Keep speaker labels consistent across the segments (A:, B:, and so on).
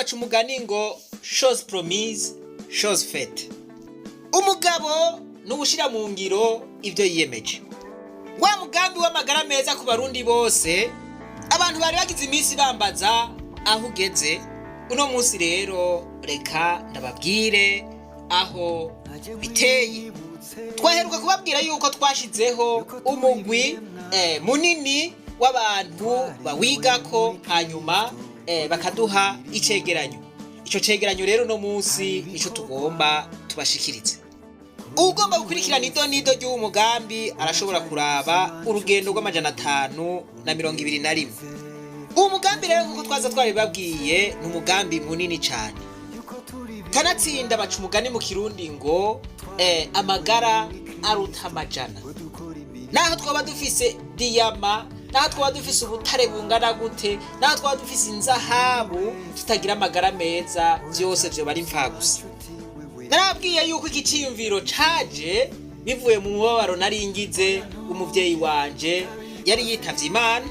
A: baca umugani ngo chose promise chose faite. Umugabo nubushira mu ngiro ivyo yiyemeje. Wa mugambi w'amagara meza ku barundi bose, abantu bari bagize iminsi bambaza aho ugeze. Uno munsi rero reka ndababwire aho biteye. Twaheruka kubabwira yuko twashizeho umugwi munini w'abantu bawigako hanyuma bakaduha icegeranyo. Ico cegeranyo rero no munsi nico tugomba tubashikirize. Ugomba gukurikirana idonido ry'umugambi arashobora kuraba urugendo rw'521. Umugambi rero kuko twaza twari babwiye n'umugambi munini cyane. Kanatsinda baca umugani mu Kirundi ngo amagara aruta amajana. Naho twaba dufise diyama, naho twaba dufise ubutare bungana gute, naho twaba dufise inzahabu, tutagira amagara meza byose byo bari mfagusa. Narabwiye yuko ikiciyumviro caje bivuye mu mubabaro naringize umuvyeyi wanje yari yitavye Imana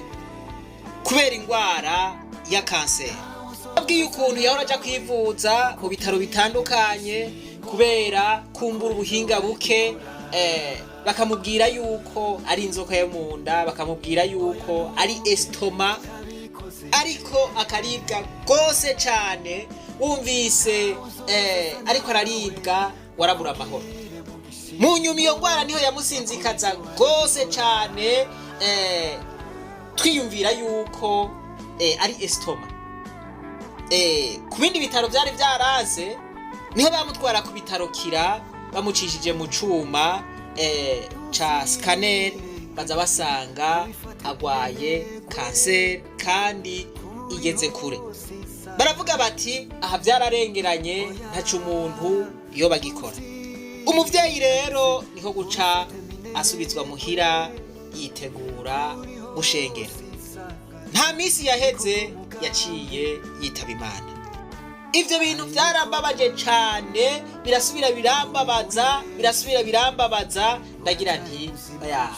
A: kubera ingwara ya kanseri. Abwiye ukuntu yahora aja kwivuza mu bitaro bitandukanye kubera kumbura ubuhinga buke, bakamubwira yuko ari inzoka yo mu nda, bakamubwira yuko ari estoma, ariko akaribwa gose cane. Wumvise ariko araribwa warabura amahoro. Mu nyuma iyo ngwara niho yamusinzikaza gose cane, twiyumvira yuko ari estoma. Ku bindi bitaro byari byaraze niho bamutwara ku bitaro Kira, bamucishije mu cuma ca scanner, baza basanga agwaye kanseri kandi igeze kure. Baravuga bati aha byararengeranye ntacu umuntu iyo bagikora. Umuvyeyi rero niho guca asubizwa muhira yitegura gushengera. Nta misi yaheze yaciye yitaba Imana. Ivyo bintu vyarambabaje cane, birasubira birambabaza, ndagira nti oya,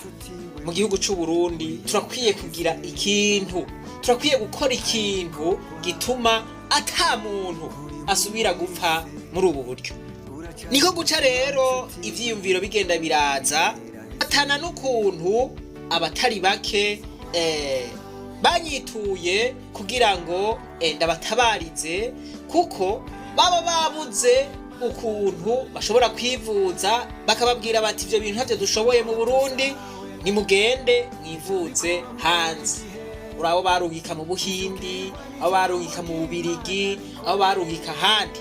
A: mu gihugu c'u Burundi turakwiye kugira ikintu, turakwiye gukora ikintu gituma ata muntu asubira gupfa muri ubu buryo. Niko guca rero ivyiyumviro bigenda biraza, atana n'ukuntu abatari bake banyituye kugira ngo ndabatabarize, kuko baba babuze ukuntu bashobora kwivuza, bakababwira bati ivyo bintu ntavyo dushoboye mu Burundi, nimugende mwivuze hanze. Urabo barungika mu Buhindi, abo barungika mu Bubirigi, abo barungika handi.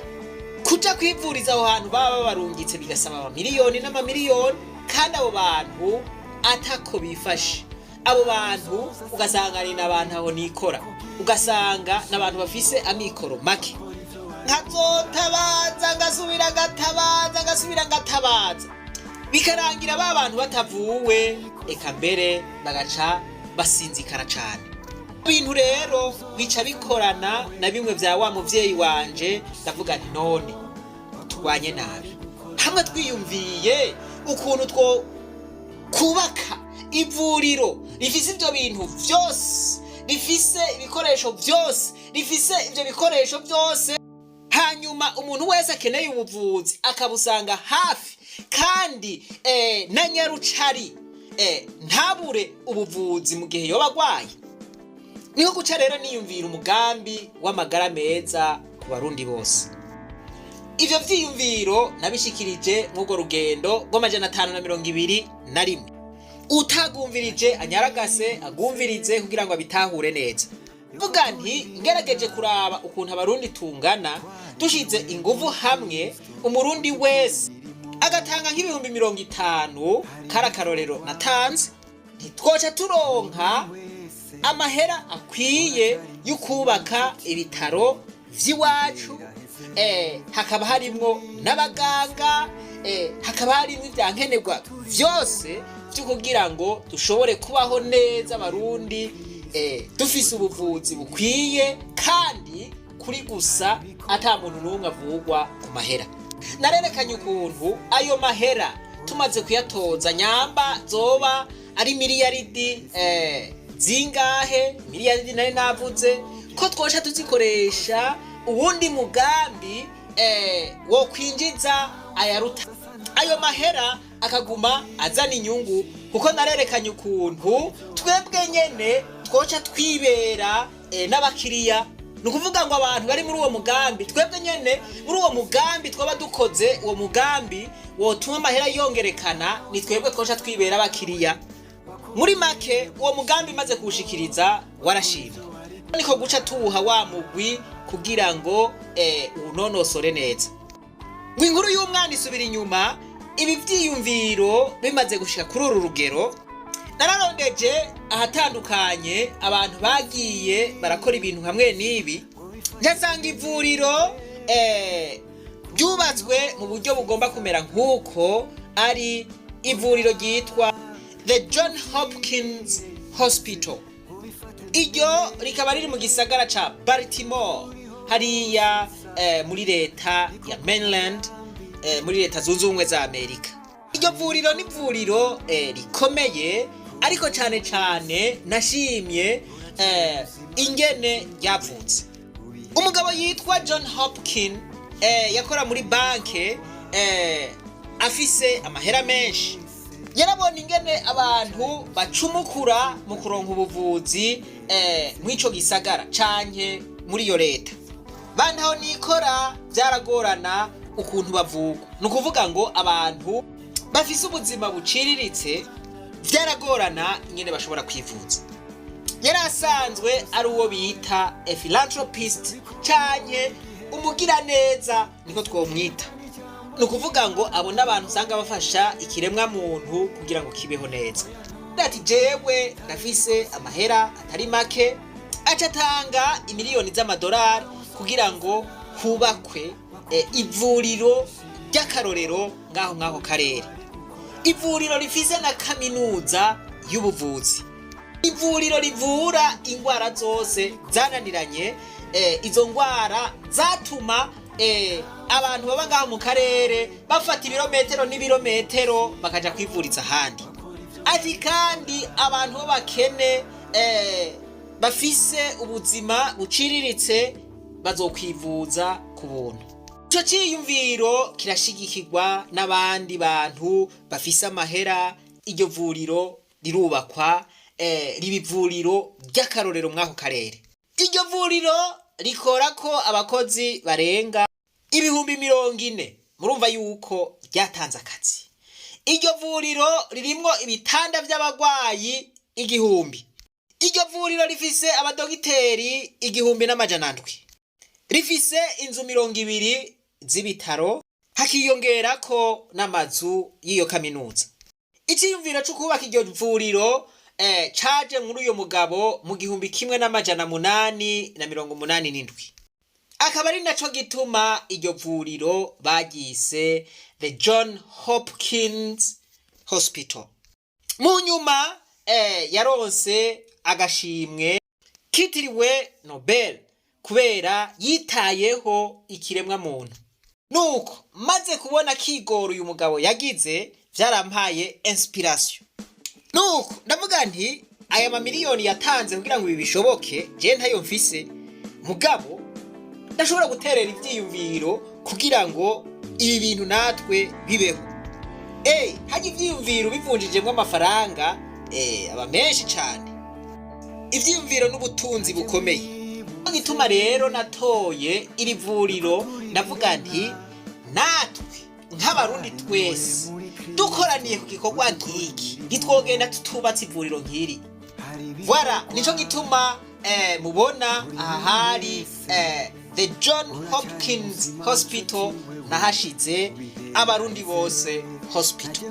A: Kuja kwivuriza aho hantu baba barungitse bigasaba amamiliyoni n'amamiliyoni, kandi abo bantu atako bifashe. Abo bantu ugasanga ari n'abantu aho nikora, ugasanga n'abantu bafise amikoro make. Nkazotabaza ngasubira ngatabaza, bikarangira ba bantu batavuwe, eka mbere bagaca basinzikara cane. Ibintu rero bica bikorana na bimwe vya wa muvyeyi wanje, ndavuga nti none turwanye nabi. Hamwe twiyumviye ukuntu two kubaka ivuriro rifise ivyo bintu vyose, rifise ibikoresho vyose, rifise ivyo bikoresho vyose, hanyuma umuntu wese akeneye ubuvuzi akabusanga hafi, kandi na nyarucari ntabure ubuvuzi mu gihe yoba agwaye. Niho guca rero niyumvira umugambi w'amagara meza ku barundi bose. Ivyo vyiyumviro nabishikirije mw'urwo rugendo rw'521. Utagumvirije anyaragase agumvirize kugira ngo abitahure neza. Vuga nti ngerageje kuraba ukuntu abarundi tungana, dushize inguvu hamwe, umurundi wese agatanga nk'ibihumbi 50, karakarorero natanze, ntitwoca turonka amahera akwiye y'ukubaka ibitaro vy'iwacu, hakaba harimwo n'abaganga, hakaba harimwo ivyankenerwa vyose vyo kugira ngo dushobore kubaho neza abarundi, dufise ubuvuzi bukwiye kandi kuri gusa ata muntu n'umwe avugwa ku mahera. Narerekanye ukuntu ayo mahera tumaze kuyatoza nyamba zoba ari miliyaridi zingahe, miliyaridi nari navuze ko twosha tuzikoresha ubundi mugambi wo kwinjiza ayaruta. Ayo mahera akaguma azana inyungu, kuko narerekanye ukuntu twebwe nyene twoca twibera n'abakiriya. Nukuvuga ngo abantu bari muri uwo mugambi, twebwe nyene muri uwo mugambi twaba dukoze uwo mugambi wotuma amahera yongerekana, ni twebwe twoca twibera abakiriya. Muri make uwo mugambi maze kuwushikiriza warashimwe. Niko guca tuwuha wa mugwi kugira ngo unonosore neza. Ngo inkuru y'umwana isubira inyuma. Ibi vyiyumviro bimaze gushika kuri uru rugero, nararondeje ahatandukanye abantu bagiye barakora ibintu hamwe n'ibi, ndasanga ivuriro ryubatswe mu buryo bugomba kumera nk'uko ari ivuriro ryitwa The John Hopkins Hospital. Iryo rikaba riri mu gisagara ca Baltimore, hariya muri leta ya Maryland, muri leta zunze ubumwe za Amerika. Iryo vuriro ni vuriro rikomeye, ariko cyane cyane nashimye ingene ryavutse. Umugabo yitwa John Hopkins yakora muri banke afise amahera menshi, yarabona ingene abantu bacumukura mu kuronka ubuvuzi mw'ico gisagara canke muri iyo leta. Bantaho nikora byaragorana ukuntu bavugwa, nukuvuga ngo abantu bafise ubuzima buciriritse byaragorana ingene bashobora kwivuza. Yari asanzwe ari uwo bita a philanthropist canke umugira neza niko twomwita. Nukuvuga ngo abona abantu usanga bafasha ikiremwa muntu kugira ngo kibeho neza. Ati jewe ndafise amahera atari make, acatanga imiliyoni z'amadolari kugira ngo hubakwe ivuriro ry'akarorero ngaho karere. Ivuriro rifise na kaminuza y'ubuvuzi. Ivuriro rivura ingwara zose zananiranye, izo ngwara zatuma abantu baba ngaho mu karere bafata ibirometero n'ibirometero bakaja kwivuriza ahandi. Ati kandi abantu b'abakene bafise ubuzima buciriritse bazokwivuza ku buntu. Ico ciyumviro kirashigikirwa n'abandi bantu bafise amahera. Iryo vuriro rirubakwa, riba ivuriro ry'akarorero mw'ako karere. Iryo vuriro rikora ko abakozi barenga 40,000. Murumva yuko ryatanze akazi. Iryo vuriro ririmwo ibitanda by'abagwayi 1000. Iryo vuriro rifise abadogiteri 1,700. Rifise inzu 200 z'ibitaro, hakiyongerako n'amazu y'iyo kaminuza. Iciyumviro cyo kubaka iryo vuriro caje muri uyo mugabo mu 1887. Akaba ari naco gituma iryo vuriro bagise the John Hopkins Hospital. Mu nyuma yaronse agashimwe kitiriwe Nobel kubera yitayeho ikiremwa muntu. Nuko maze kubona kigoro uyu mugabo yagize vyarampaye inspiration. Nuko ndavuga nti aya mamiliyoni yatanze kugira ngo ibi bishoboke, je ntayo mfise, mugabo ndashobora guterera ivyiyumviro kugira ngo ibi bintu natwe bibeho. Haje ivyiyumviro bivunjijemwo amafaranga aba menshi cyane. Ivyiyumviro n'ubutunzi bukomeye. Gituma rero natoye iri vuriro, ndavuga nti natwe nk'abarundi twese dukoraniye ku gikorwa nk'iki ntitwogenda tutubatse ivuriro nk'iri. Voilà, nico gituma mubona ahari the John Hopkins Hospital nahashize Abarundi Bose Hospital.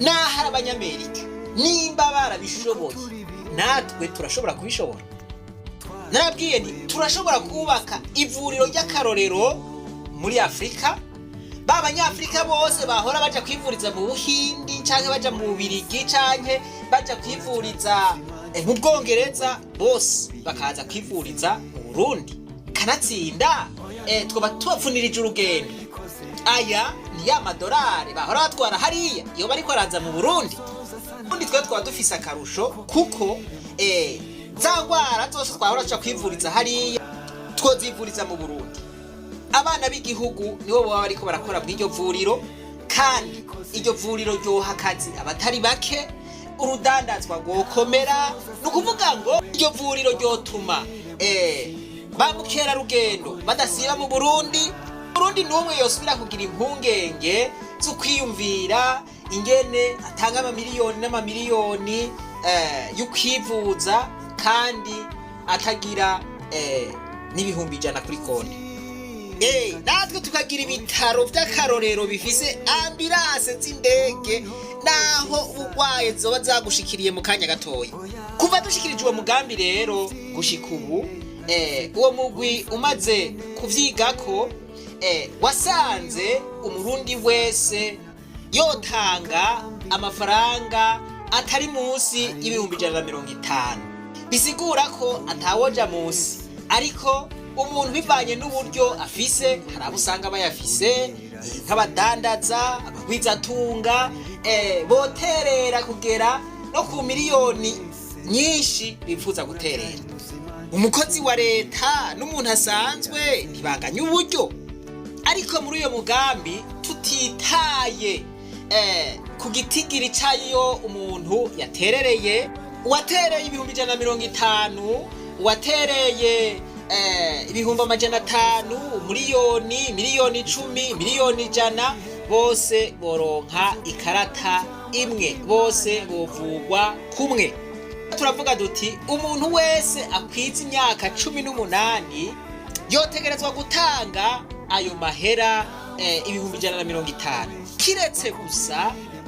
A: Nahari Abanyamerika nimba barabishoboye, natwe turashobora kubishobora. Narabwiye nti turashobora kubaka ivuriro ry'akarorero muri Afrika. B'Abanyafrika bose bahora baja kwivuriza mu Buhindi canke baja mu Bubirigi canke baja kwivuriza mu Bwongereza, bose bakaza kwivuriza mu Burundi. Kanatsinda twoba tubapfunirije urugendo. Aya ni ya madolari bahora batwara hariya iyo bariko araza mu Burundi. Ubundi twe twaba dufise akarusho kuko za ngwara zose twahora tuja kwivuriza hariya twozivuriza mu Burundi. Abana b'igihugu nibo baba bariko barakora mw'iryo vuriro, kandi iryo vuriro ryoha akazi abatari bake, urudandazwa rwokomera. Nukuvuga ngo iryo vuriro ryotuma ba mukerarugendo badasiba mu Burundi. Burundi n'umwe yosubira kugira impungenge zo kwiyumvira ingene atanga amamiliyoni n'amamiliyoni y'ukwivuza kandi atagira n'ibihumbi 100 kuri konti. Natwe tukagira ibitaro by'akarorero bifise ambulance z'indege naho ubugwaye zoba zagushikiriye mu kanya gatoya. Kuva dushikirijwe mugambi rero gushika ubu uwo mugwi umaze kuvyigako, wasanze umurundi wese yotanga amafaranga atari munsi y'ibihumbi 150. Bisigura ko atawoja munsi, ariko umuntu bivanye n'uburyo afise, hari abo usanga bayafise nk'abadandaza, abagwizatunga, boterera kugera no ku miliyoni nyinshi bifuza guterera. Umukozi wa leta n'umuntu asanzwe ntibanganya uburyo, ariko muri uyo mugambi tutitaye ku gitigiri cayo umuntu yaterereye, uwatereye ibihumbi 150, uwatereye ibihumbi 500, miliyoni 10, miliyoni 100, bose boronka ikarata imwe, bose bovugwa kumwe. Turavuga duti umuntu wese akwiza imyaka 18 yotegerezwa gutanga ayo mahera ibihumbi 150,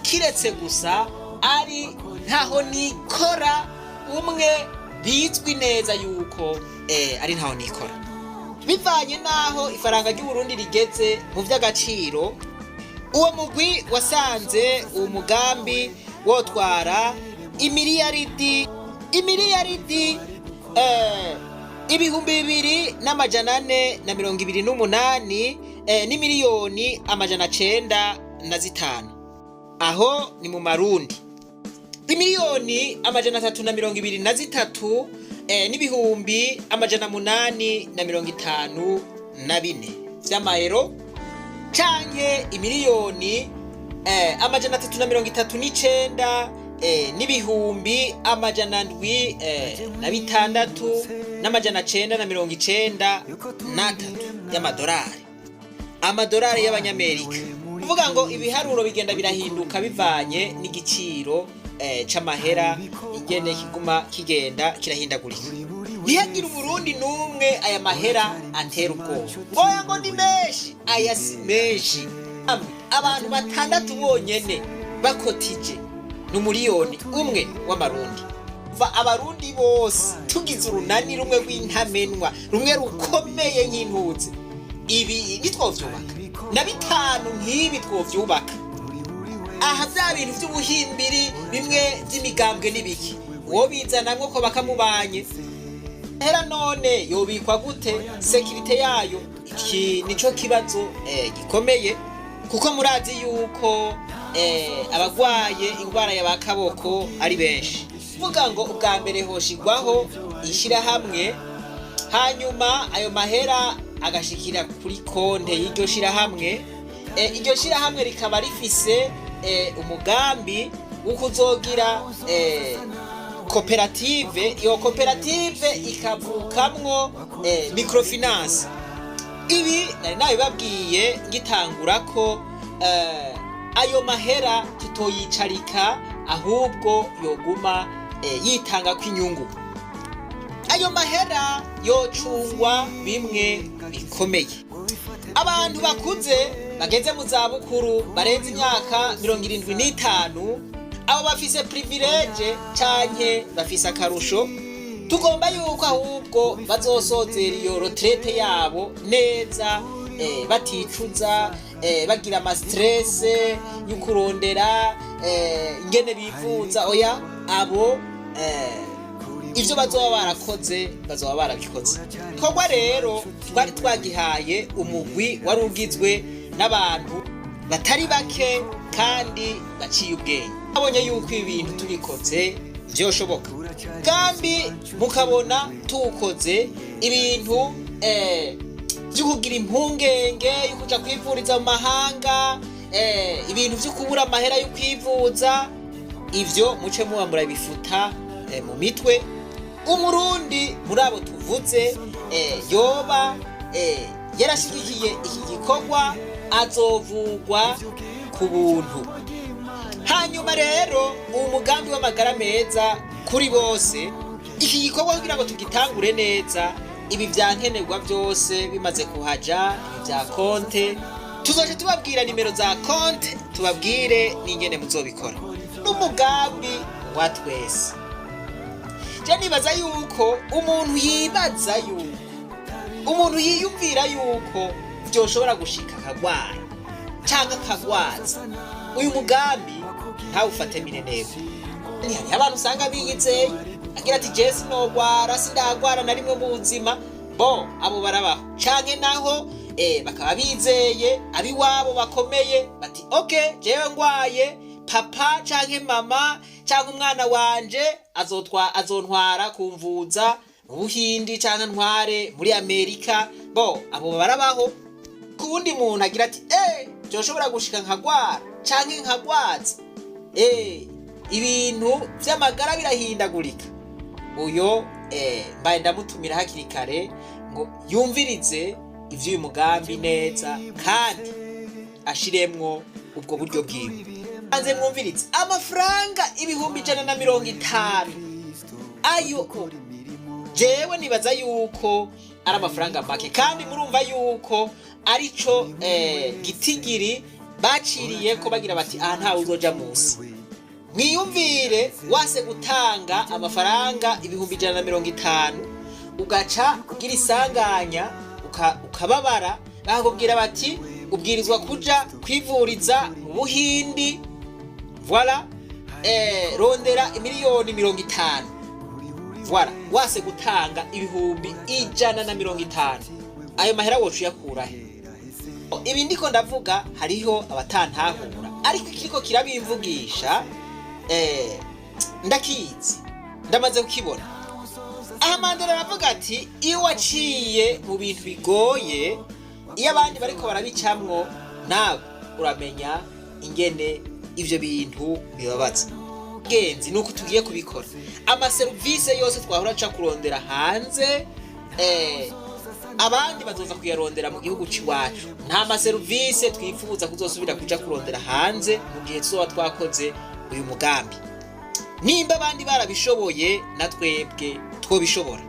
A: kiretse gusa ari ntaho nikora umwe bizwi neza yuko ari ntaho nikora, bivanye naho ifaranga ry'Uburundi rigeze mu vy'agaciro. Uwo mugwi wasanze uwo mugambi wotwara imiliyaridi ibihumbi 2,428 n'imiliyoni 905. Aho ni mu marundi. Imiliyoni 323 n'ibihumbi 854 vy'amayero, canke imiliyoni 339 n'ibihumbi 706,993 y'amadolari, amadolari y'abanyamerika. Kuvuga ngo ibiharuro bigenda birahinduka bivanye n'igiciro c'amahera ingene kiguma kigenda kirahindagurika. Ntihagira Umurundi n'umwe aya mahera atera ubwoba, oya ngo ni menshi, aya si menshi. Abantu 6 bonyene bakotije n'umuriyoni umwe w'amarundi. Abarundi bose tugize urunani rumwe rw'intamenwa, rumwe rukomeye nk'intuzi, ibi nitwovyubaka na 5 nk'ibi twovyubaka. Aha vya bintu vy'ubuhimbiri bimwe vy'imigambwe n'ibiki, uwo bizanamwo ko bakamubanye hera, none yobikwa gute? Sekirite yayo, iki nico kibazo gikomeye, kuko murazi yuko abagwaye ingwara y'abakaboko ari benshi. Vuga ngo ubwa mbere hoshigwaho ishirahamwe, hanyuma ayo mahera agashikira kuri konte y'iryo shirahamwe. Iryo shirahamwe rikaba rifise umugambi wo kuzogira koperative. Iyo koperative ikavukamwo microfinance. Ibi nari nabibabwiye ngitangura ko ayo mahera tutoyicarika, ahubwo yoguma yitanga kw'inyungu. Ayo mahera yocungwa bimwe bikomeye. Abantu bakuze bageze mu zabukuru barenze imyaka 75, abo bafise privilege canke bafise akarusho, tugomba yuko ahubwo bazosozera iyo retraite yabo neza, baticuza, bagira ama stress y'ukurondera ingene bivuza. Oya, abo ivyo bazoba barakoze bazoba barabikoze. Kogwa rero twari twagihaye umugwi wari ugizwe n'abantu batari bake kandi baciye ubwenge. Abonye yuko ibintu tubikoze vyoshoboka, kandi mukabona tukoze ibintu vy'ukugira impungenge y'ukuja kwivuriza mu mahanga, ibintu vyo kubura amahera yo kwivuza, ivyo muce muba murabifuta mu mitwe. Umurundi muri abo tuvuze yoba yarashigikiye iki gikorwa azovugwa ku buntu. Hanyuma rero umugambi w'amagara meza kuri bose, iki gikorwa kugira ngo tugitangure neza, ibi vyankenerwa byose bimaze kuhaja, ibi vya konte, tuzoje tubabwira nimero za konte, tubabwire n'ingene muzobikora. N'umugambi wa twese. Je nibaza yuko umuntu yibaza yuko, umuntu yiyumvira yuko vyoshobora gushika akagwara canke akagwaza, uyu mugambi ntawufate mineneko. Hari abantu usanga biyizeye agira ati je sinogwara, sindagwara na rimwe mu buzima. Bo abo barabaho, canke naho bakaba bizeye abiwabo bakomeye bati okay, jewe ngwaye, papa canke mama cyangwa umwana wanje azontwara kumvuza mu Buhindi cyangwa ntware muri Amerika. Bo abo barabaho. Kubundi muntu agira ati byoshobora gushika nkagwara cyangwa nkagwaza. Ibintu by'amagara birahindagurika. Uyo mbaye ndamutumira hakiri kare ngo yumvirize ivy'uyu mugambi neza kandi ashiremwo ubwo buryo bwiwe. Anze mwumvirize amafaranga ibihumbi 150 ayo jewe nibaza yuko ari amafaranga make, kandi murumva yuko arico gitigiri baciriye ko bagira bati nta uzoja munsi. Mwiyumvire wase gutanga amafaranga ibihumbi 150 ugaca ugira isanganya ukababara, bakubwira bati ubwirizwa kuja kwivuriza mu Buhindi, voilà, rondera miliyoni 50, voilà, wase gutanga ibihumbi 150. Ayo mahera wocu yakura he? Ibi ndiko ndavuga hariho abatantahura, ariko kiriko kirabimvugisha ndakizi, ndamaze kukibona. Mandela aravuga ati iyo waciye mu bintu bigoye, iyo abandi bariko barabicamwo, nawe uramenya ingene ivyo bintu bibabaza. Genzi nuko tugiye kubikora. Amaserivise yose twahora ca kurondera hanze, abandi bazoza kuyarondera mu gihugu ciwacu. Nta maserivise twifuza kuzosubira kuja kurondera hanze mu gihe tuzoba twakoze uyu mugambi. Nimba abandi barabishoboye, natwebwe twobishobora.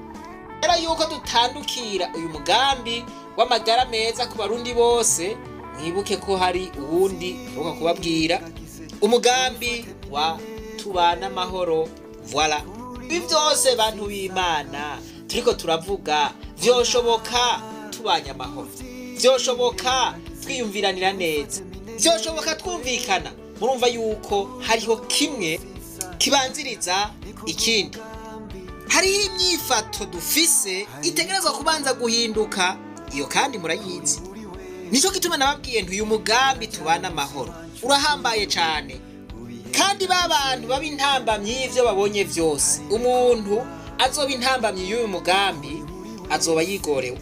A: Era yuko dutandukira uyu mugambi w'amagara meza ku barundi bose, mwibuke ko hari uwundi uka kubabwira, umugambi wa tubana amahoro. Voilà, ibi byose bantu b'Imana turiko turavuga vyoshoboka tubanya amahoro, vyoshoboka twiyumviranira neza, vyoshoboka twumvikana. Murumva yuko hariho kimwe kibanziriza ikindi. Hari imyifato dufise itegerezwa kubanza guhinduka, iyo kandi murayizi. Nico gituma nababwiye nti uyu mugambi tubana amahoro urahambaye cyane, kandi babantu baba intambamyi y'ivyo babonye vyose. Umuntu azoba intambamyi y'uyu mugambi azoba yigorewe,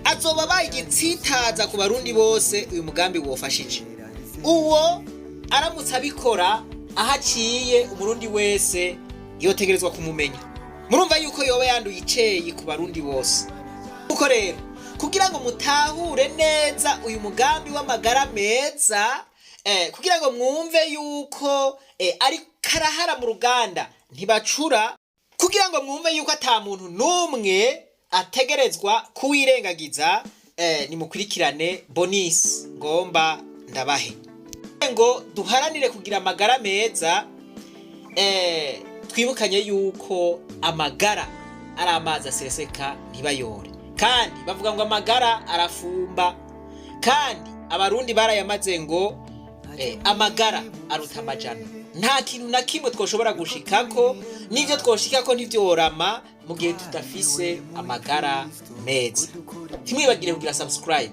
A: azoba bayigitsitaza ku barundi bose uyu mugambi wofashije. Uwo aramutse abikora ahaciye, umurundi wese yotegerezwa kumumenya. Murumva yuko yoba yanduye iceye ku barundi bose. Uko rero kugira ngo mutahure neza uyu mugambi w'amagara meza, kugira ngo mwumve yuko ari karahara mu ruganda ntibacura, kugira ngo mwumve yuko ata muntu numwe ategerezwa kuwirengagiza, nimukurikirane bonus ngomba ndabahe ngo duharanire kugira amagara meza. Twibukanye yuko amagara ari amazi aseseka ntibayore, kandi bavuga ngo amagara arafumba, kandi abarundi barayamaze ngo amagara aruta amajana. Nta kintu na kimwe twoshobora gushikako, n'ivyo twoshikako ntivyorama mu gihe tudafise amagara meza. Ntimwibagire kugira subscribe,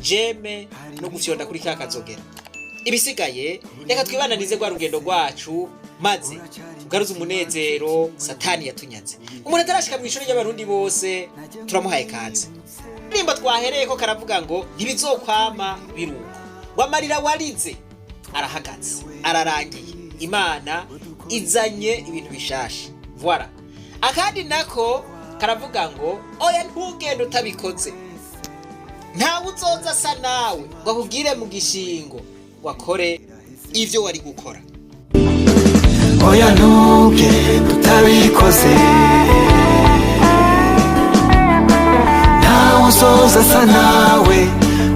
A: jeme no gufyonda kuri kakazogera. Ibisigaye reka twibananize kwa rugendo rwacu, maze tugaruze umunezero satani yatunyaze. Umuntu atarashika mu ishuri ry'abarundi bose turamuhaye kaze. Nimba twahereye ko karavuga ngo ntibizokwama biruko, wamarira warize arahagaze, ararangiye, Imana izanye ibintu bishasha. Voilà, akandi nako karavuga ngo oya ntugende utabikoze, ntawe uzoza asa nawe ngo akugire mu gishingo wakore ivyo wari gukora.
B: Oya ntugende utabikoze, ntawe uzoza asa nawe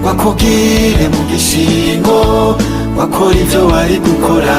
B: wakugire mu gishingo wakora ivyo wari gukora.